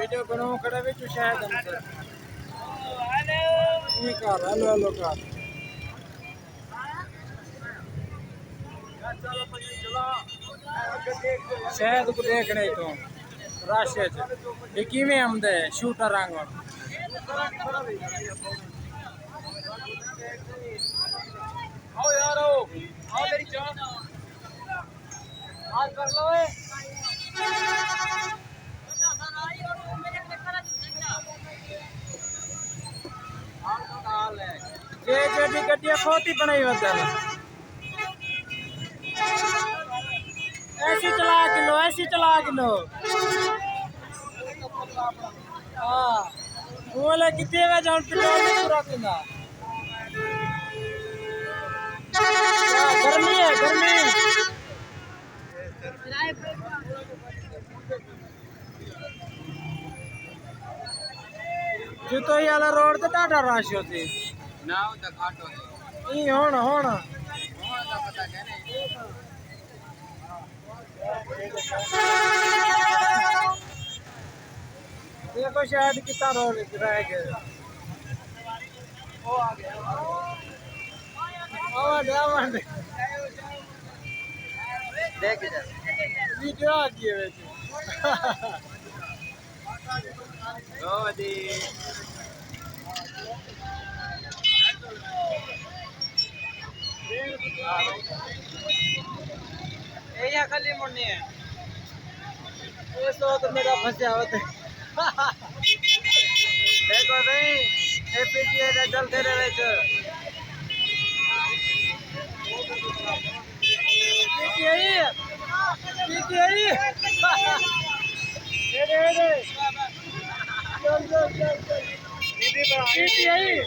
video बनाओ खड़े भी शायद हमसे ये कर हेलो हेलो कर शायद को देख रहे तो राशि ये किमें आमदे शूटर आंगन आओ यार आओ मेरी जान आज कर लो जे गड्डिया खोती बनाई होता है ऐसी चला किलो हाँ बोले कितने में जान पूरा पीना गर्मी है गर्मी जो तो ये वाला रोड तो टाटा रश होती ना तो घाट होते ये होना होना तो पता क्या नहीं देखो शायद कितना रोड रह गया देख इधर वीडियो आ गई है गोदी ये खाली मुड़नी है ये तो मेरा फंसा होता देखो भाई एपीटीए रे चलते रहे छ पीटीआई पीटीआई